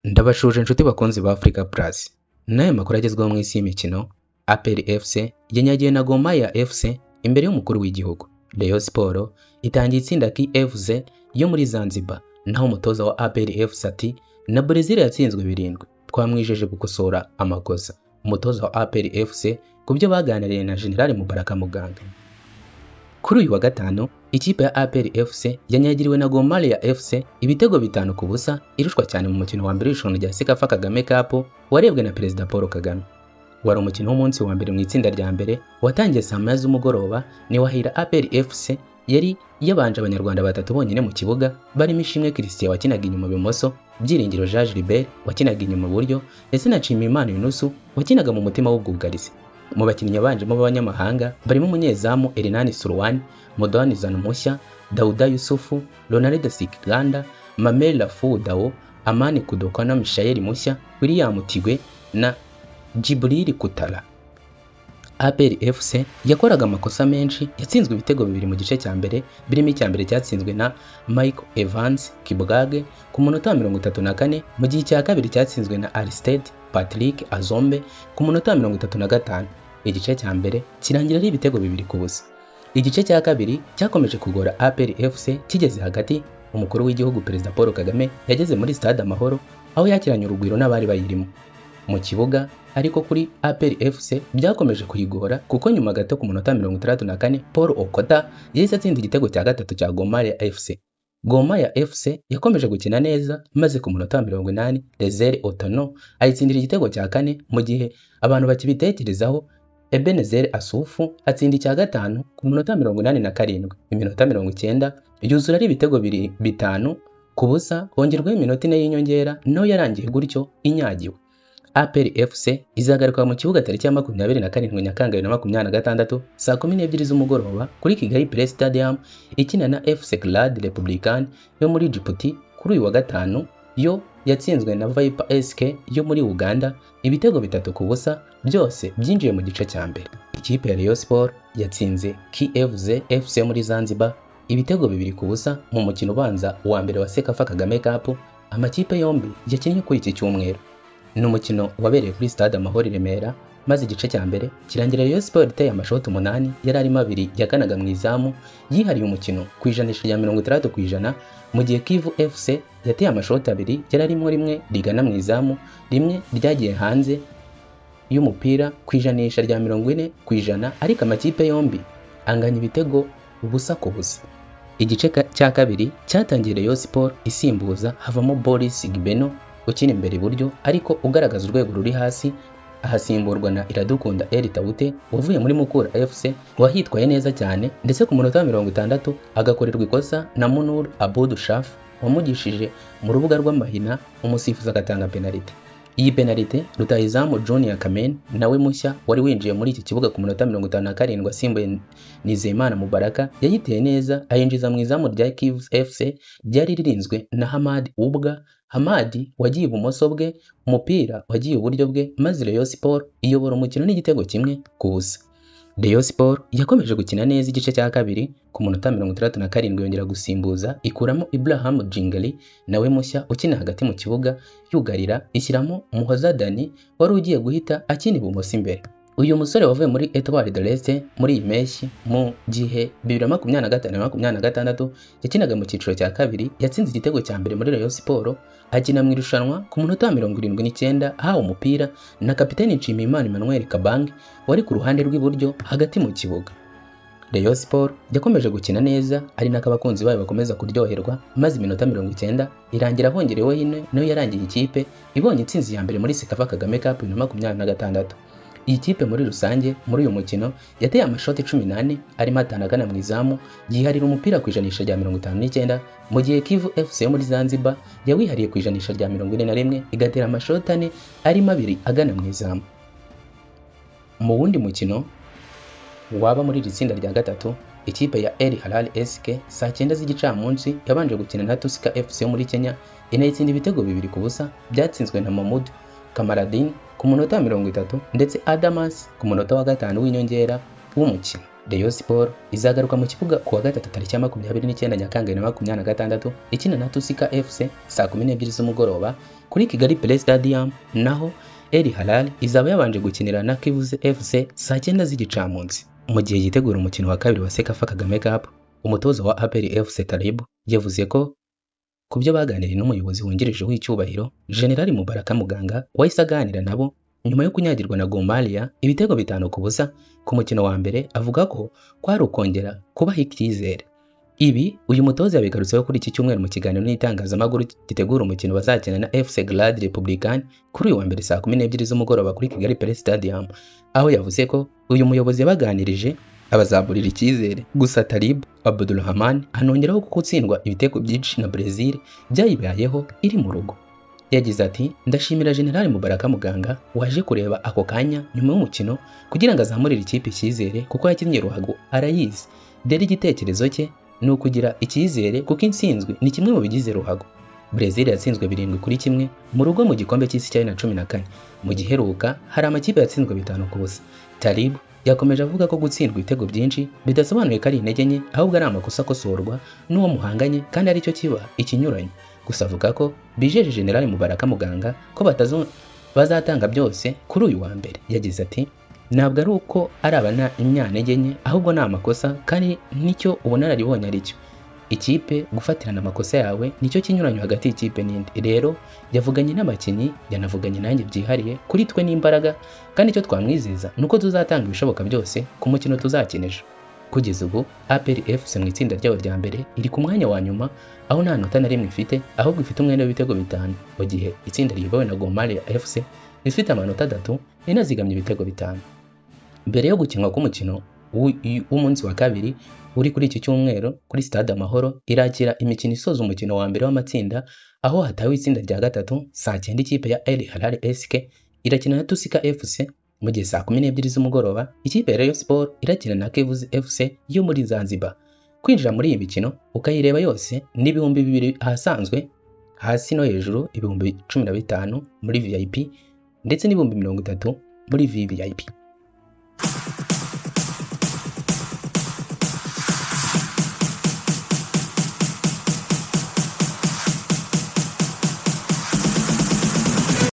Ndabashuje inshuti bakunzi ba Africa Plus. N'aya makuru agezweho mu isi y'imikino, APR FC yanyagiye na Gor Mahia FC imbere y'umukuru w'igihugu. Rayon Sport itangiye itsinda KFC yo muri Zanzibar, naho umutoza wa APR FC ati na Brazil yatsinzwe 7. Twamwijeje gukosora amakosa. Umutoza wa APR FC kubyo baganiriye na General Mubaraka Muganga. Kuri uyu wa gatanu, ikipe ya APR FC yanyagiriwe na Gor Mahia FC ibitego 5 ku busa, irushwa cyane mu mukino wa mbere w'irushanwa rya Sekafa Kagame Cup warebwe na Perezida Paul Kagame. Wari umukino w'umunsi wa mbere mu itsinda rya mbere watangiye saa 9 z'umugoroba. Ni wahira APR FC yari yabanje abanyarwanda batatu bonyine mu kibuga, barimo Ishimwe Christian wakinaga inyuma ibumoso, Byiringiro Jean Gilbert wakinaga inyuma iburyo, ndetse na Nshimiyimana Yunusu wakinaga mu mutima w'ubwugarizi. Mu bakinnyi yabanjemo b'abanyamahanga barimo umunyezamu Elinani Surwani, Modani Zanumushya, Dauda Yusufu, Ronald Sikiganda, Mamel Lafudao, Amani Kudoka na Mishael Mushya, William Tigwe na Jibril Kutala. APR FC yakoraga amakosa menshi, yatsinzwe ibitego 2 mu gice cya mbere, birimo icya mbere cyatsinzwe na Michael Evans Kibwage ku munota 34, mu gihe icya kabiri cyatsinzwe na Aristide Patrick Azombe ku munota 35. Igice cya mbere kirangira ari ibitego 2 ku busa. Igice cya kabiri cyakomeje kugora APR FC kigeze hagati. Umukuru w'igihugu Perezida Paul Kagame yageze muri Stade Amahoro, aho yakiranye urugwiro n'abari bayirimo mu kibuga, ariko kuri APR FC byakomeje kuyigora kuko nyuma gato ku munota 64 Paul Okota yahise atsinda igitego cya gatatu cya Gor Mahia FC. Gor Mahia FC yakomeje gukina neza, maze ku munota 80 Desire Otono ayitsindira igitego cya 4, mu gihe abantu bakibitekerezaho Ebenezer Asufu atsinda icya gatanu ku munota 87. Iminota 90 yuzura ari ibitego 5 ku busa, hongerwaho iminota 4 y'inyongera, no yarangiye gutyo inyagiwe. APR FC izagaruka mu kibuga tariki ya 27 Nyakanga 2026 saa 12 z'umugoroba kuri Kigali Play Stadium ikina na FC Club Republican yo muri Djibouti. Kuri uyu wa gatanu yo yatsinzwe na Viper SK yo muri Uganda ibitego 3 ku busa, byose byinjiye mu gice cya mbere. Ikipe ya Rayon Sport yatsinze KFC FC muri Zanzibar ibitego 2 ku busa mu mukino ubanza wa mbere wa Sekafa Kagame Cup. Amakipe yombi yakinnye kuri iki cyumweru. Ni umukino wabereye kuri Stade Amahoro i Remera, maze igice cya mbere kirangira Rayon Sport iteye amashoti 8 yari arimo 2 yakanaga mu izamu, yihariye umukino ku ijanisha rya 60%, mu gihe Kivu FC yateye amashoti 2 yari arimo 1 rigana mu izamu, rimwe ryagiye hanze y'umupira ku ijanisha rya 40%, ariko amakipe yombi anganya ibitego ubusa ku busa. Igice cya kabiri cyatangiye Rayon Sport isimbuza, havamo Boris Gbeno ukina imbere iburyo ariko ugaragaza urwego ruri hasi, ahasimburwa na Iradukunda Eri Taute wavuye muri Mukura FC wahitwaye neza cyane, ndetse ku munota 60 agakorerwa ikosa na Munur Abud Shaf wamugishije mu rubuga rw'amahina, umusifuzi agatanga penalty. Iyi penalty rutahizamu Junior Kamen nawe mushya wari winjiye muri iki kibuga ku munota 57 asimbuye Nizeyimana Mubaraka yayiteye neza, ayinjiza mu izamu rya Kivu FC ryari ririnzwe na Hamad Ubwa. Hamadi wagiye ibumoso bwe, umupira wagiye iburyo bwe, maze Rayon Sport iyobora umukino n'igitego 1 ku busa. Rayon Sport yakomeje gukina neza igice cya kabiri. Ku munota 67 yongera gusimbuza, ikuramo Ibrahim Jingali nawe mushya ukina hagati mu kibuga, yugarira ishyiramo Muhoza Dani wari ugiye guhita akina ibumoso imbere. Uyu musore wavuye muri Etoile de l'Est muri iyi mpeshyi, mu gihe 2025-2026 yakinaga mu cyiciro cya kabiri, yatsinze igitego cya mbere muri Rayon Sport akina mu irushanwa ku munota 79 ahawe umupira na kapiteni Nshimiyimana Emmanuel Kabange wari ku ruhande rw'iburyo hagati mu kibuga. Rayon Sport yakomeje gukina neza, ari nako abakunzi bayo bakomeza kuryoherwa, maze iminota 90 irangira hongereweho ine, nayo yarangiye ikipe ibonye intsinzi ya mbere muri Sekafa Kagame Cup 2026. Iyi kipe muri rusange muri uyu mukino yateye amashoti 18 arimo 5 agana mu izamu, yiharira umupira ku ijanisha rya 59, mu gihe Kivu FC yo muri Zanzibar yawihariye ku ijanisha rya 41 igatera amashoti 4 arimo 2 agana mu izamu. Mu wundi mukino waba muri iri tsinda rya gatatu, ikipe ya El Hilal SK saa 9 z'igicamunsi yabanje gukina na Tusker FC yo muri Kenya, inayitsinda ibitego 2 ku busa, byatsinzwe na Mahmoud Kamaradin ku munota 30 ndetse Adamas ku munota wa 5 w'inyongera w'umukino. Rayon Sport izagaruka mu kibuga kuwa gatatu tariki ya 29 Nyakanga 2026 ikina na Tusika FC saa 12 z'umugoroba kuri Kigali Play Stadium, naho El Hilal izaba yabanje gukinira na Kivuze FC saa 9 z'igicamunsi. Mu gihe yitegura umukino wa kabiri wa Sekafa Kagame Cup, umutoza wa APR FC Talib yavuze ko kubyo baganiriye n'umuyobozi wungirije w'icyubahiro General Mubaraka Muganga wahise aganira nabo nyuma yo kunyagirwa na Gor Mahia ibitego 5-0 ku mukino wa mbere, avuga ko kwari ukongera kubaha icyizere. Ibi uyu mutoza yabigarutseho kuri iki cyumweru mu kiganiro n'itangazamakuru gitegura umukino bazakina na FC Glad Republican kuri uyu wa mbere saa 12 z'umugoroba kuri Kigali Play Stadium, aho yavuze ko uyu muyobozi yabaganirije abazaburira icyizere. Gusa Talib Abdulrahman anongeraho ko gutsindwa ibitego byinshi na Brazil byayibayeho iri mu rugo. Yagize ati, ndashimira General Mubaraka Muganga waje kureba ako kanya nyuma y'umukino kugira ngo azamurire ikipe icyizere kuko yakinnye ruhago arayizi. Dore igitekerezo cye ni ukugira icyizere kuko intsinzwe ni kimwe mu bigize ruhago. Brazil yatsinzwe 7-1 mu rugo mu gikombe cy'isi cya 2014. Mu giheruka hari amakipe yatsinzwe 5-0. Talib yakomeje avuga ko gutsindwa ibitego byinshi bidasobanuye ko ari intege nke, ahubwo ari amakosa akosorwa n'uwo muhanganye kandi aricyo kiba ikinyuranyo. Gusa avuga ko bijeje General Mubaraka Muganga ko bazatanga byose kuri uyu wa mbere. Yagize ati, ntabwo ari uko ari imyantege nke, ahubwo ni amakosa kandi nicyo ubunararibonye aricyo. Ikipe gufatirana amakosa yawe nicyo kinyuranyo hagati y'ikipe n'indi. Rero yavuganye n'abakinnyi, yanavuganye nanjye byihariye kuri twe n'imbaraga, kandi icyo twamwizeza nuko tuzatanga ibishoboka byose ku mukino tuzakinisha. Kugeza ubu APR FC mu itsinda ryayo rya mbere iri ku mwanya wa nyuma, aho nta nota na rimwe ifite, ahubwo ifite umwenda w'ibitego 5, mu gihe itsinda riyobowe na Gor Mahia FC rifite amanota 3 rinazigamye ibitego 5. Mbere yo gukinwa k'umukino w'umunsi wa kabiri uri kuri iki cyumweru kuri Stade Amahoro irakira imikino isoza umukino wa mbere w'amatsinda, aho hatawe itsinda rya gatatu saa 9 ikipe ya El Hilal SK irakina na Tusika FC, mu gihe saa 12 z'umugoroba ikipe ya Rayon Sport irakina na Kivuze FC yo muri Zanzibar. Kwinjira muri iyi mikino ukayireba yose ni 2,000 ahasanzwe, hasi no hejuru 15,000 muri VIP ndetse 30,000 muri VVIP.